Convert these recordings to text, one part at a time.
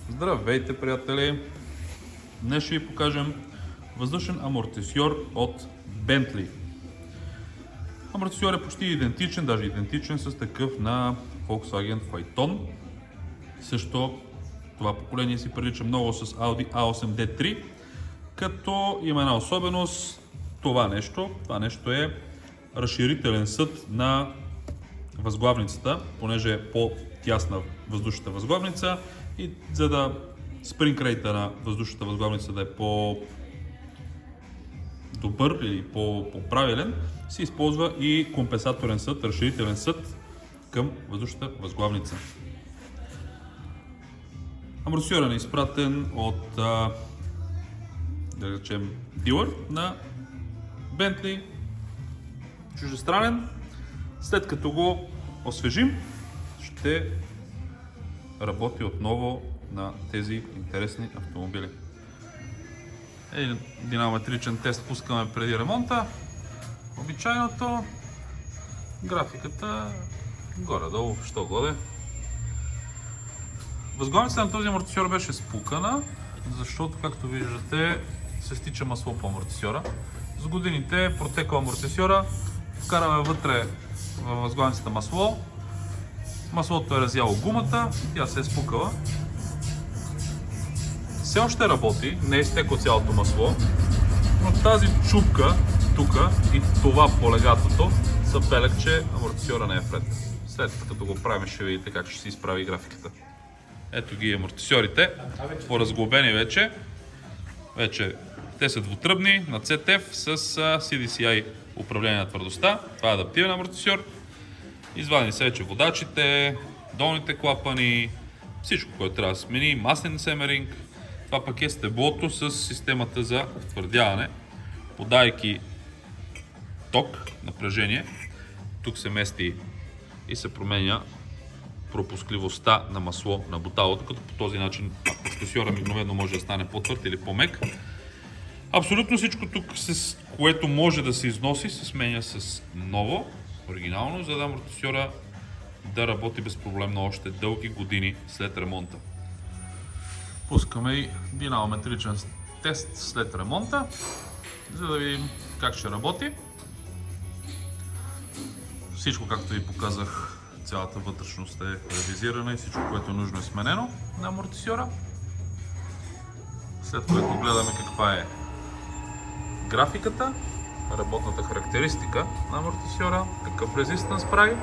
Здравейте, приятели! Днес ще ви покажем въздушен амортисьор от Bentley. Амортисьор е почти идентичен, даже идентичен с такъв на Volkswagen Phaeton. Също това поколение си прилича много с Audi A8 D3, като има една особеност. Това нещо е разширителен съд на възглавницата, понеже е по-тясна въздушната възглавница, и за да спринг рейта на въздушната възглавница да е по-добър или по-правилен, се използва и компенсаторен съд, разширителен съд към въздушната възглавница. Амортисьорът е изпратен от да речем дилър на Bentley, чуждестранен. След като го освежим, ще работи отново на тези интересни автомобили. Един динамометричен тест пускаме преди ремонта. Обичайното, графиката горе-долу, що годе. Възглавницата на този амортисьор беше спукана, защото, както виждате, се стича масло по амортисьора. С годините е протекал амортисьора, вкараме вътре във възглавницата масло. Маслото е разяло гумата, тя се е спукала. Все още работи, не е изтекло цялото масло, но тази чупка тук и това по легатото са белег, че амортисьора не е вред. След като го правим, ще видите как ще се изправи графиката. Ето ги амортисьорите, по-разглобени вече. Те са двутръбни на CTF с CDCI управление на твърдостта. Това е адаптивен амортисьор. Извадени са вече водачите, долните клапани, всичко, което трябва да смени, маслен семеринг. Това пък е стеблото с системата за втвърдяване, подайки ток, напрежение. Тук се мести и се променя пропускливостта на масло на буталото, като по този начин амортисьора мигновено може да стане по-твърд или по-мек. Абсолютно всичко тук, с което може да се износи, се сменя с ново, оригинално, за да амортисьора да работи безпроблемно още дълги години след ремонта. Пускаме и динамометричен тест след ремонта, за да видим как ще работи. Всичко, както ви показах, цялата вътрешност е ревизирана и всичко, което е нужно, е сменено на амортисьора. След което гледаме каква е графиката, работната характеристика на амортисьора, какъв резистанс прави.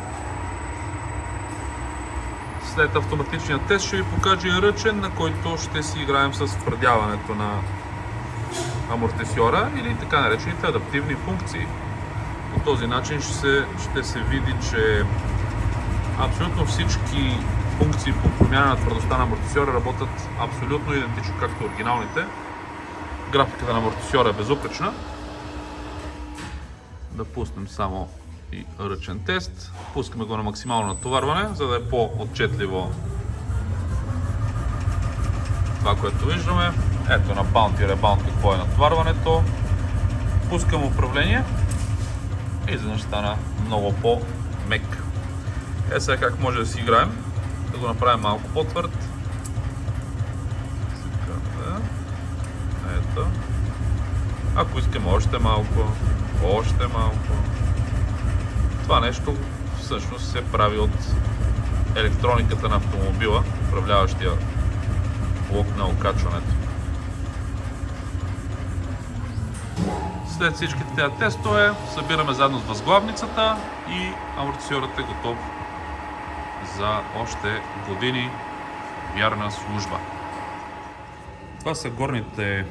След автоматичния тест ще ви покажа и ръчен, на който ще си играем с втвърдяването на амортисьора или така наречените адаптивни функции. По този начин ще се види, че абсолютно всички функции по промяна на твърдостта на амортисьора работят абсолютно идентично, както оригиналните. Графиката на амортисьора е безупречна. Да пуснем само и ръчен тест. Пускаме го на максимално натоварване, за да е по-отчетливо това, което виждаме. Ето на Bounty Rebound какво е натоварването. Пускам управление и изведнъж стана много по-мек. Сега как може да си играем, да го направим малко по-твърд. Ето. Ако искаме още малко. Това нещо всъщност се прави от електрониката на автомобила, управляващия блок на окачването. След всичките тези тестове събираме заедно с възглавницата и амортисьорът е готов за още години вярна служба. Това са горните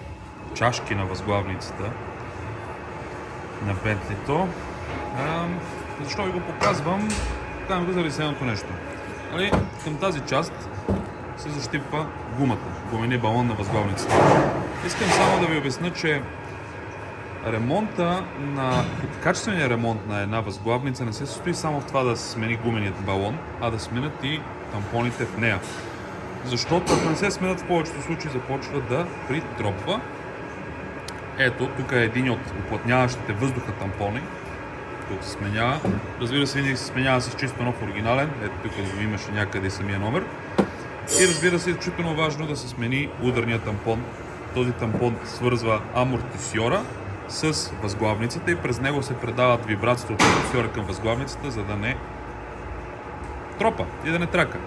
чашки на възглавницата на Bentley-то. Защо ви го показвам? Там ви заради следното нещо. Към тази част се защипва гумата, гумения балон на възглавницата. Искам само да ви обясня, че качественият ремонт на една възглавница не се състои само в това да се смени гуменият балон, а да сменят и тампоните в нея. Защото ако не се сменят, в повечето случаи започва да притропва. Ето, тук е един от уплътняващите въздуха тампони. Тук се сменява. Разбира се, винаги се сменява с чисто нов оригинален. Ето тук имаше някъде и самия номер. И разбира се, изключително важно да се смени ударния тампон. Този тампон свързва амортисьора с възглавницата и през него се предават вибрациите от амортисьора към възглавницата, за да не тропа и да не трака.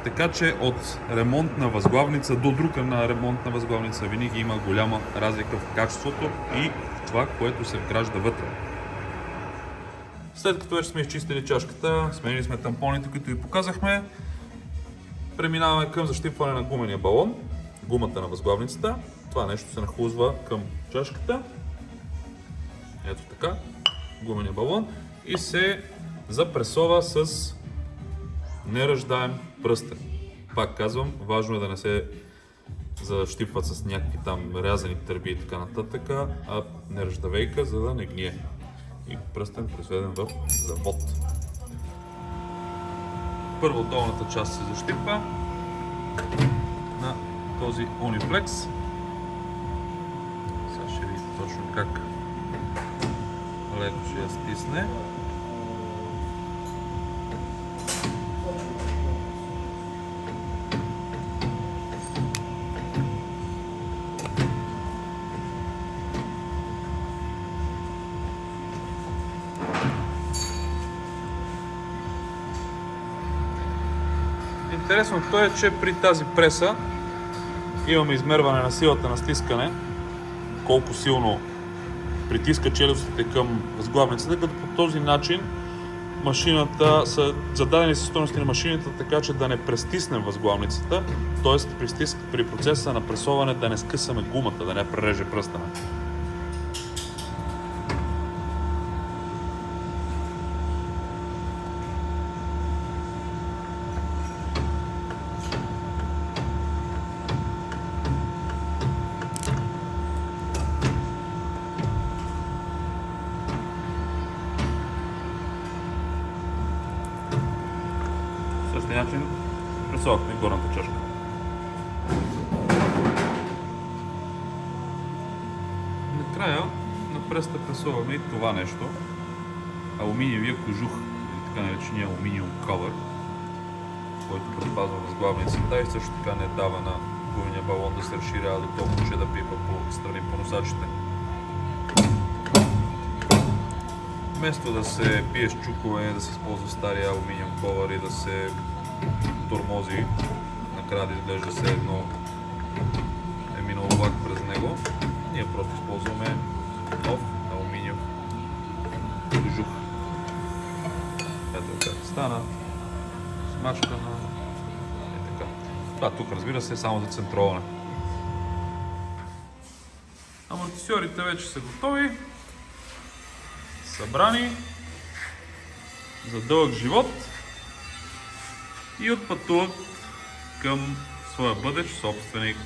Така че от ремонт на възглавница до друг на ремонт на възглавница винаги има голяма разлика в качеството и в това, което се вгражда вътре. След като вече сме изчистили чашката, сменили сме тампоните, които ви показахме, преминаваме към защипване на гумения балон, гумата на възглавницата. Това нещо се нахлузва към чашката. Ето така, гумения балон и се запресова с неръждаем пръстен. Пак казвам, важно е да не се защипват с някакви там рязани търби и така нататък, а неръждавейка, за да не гние. И пръстен произведен в завод. Първо долната част се защипва на този униплекс. Сега ще видите точно как леко ще я стисне. Интересното е, че при тази преса имаме измерване на силата на стискане, колко силно притиска челюстите към възглавницата, като по този начин машината са зададени са стойности на машината, така че да не престиснем възглавницата, т.е. при процеса на пресоване да не скъсаме гумата, да не пререже пръстена. По същия начин пресовахме горната чашка. Накрая на преста пресоваме и това нещо, алуминиевия кожух, или така наречения алуминиум ковър, който предпазва възглавницата и също така не дава на гумения балон да се разширява до толкова, че да пипа по страни по носачите. Вместо да се пие с чукове, да се използва стария алуминиум ковър и да се тормози, накрая да изглежда все едно е минал влак през него, ние просто използваме нов алуминиев кожух. Ето как стана, смачкана и така. Това тук, разбира се, е само за центроване. Амортисьорите вече са готови, събрани за дълъг живот и отпътуват към своя бъдещ собственик.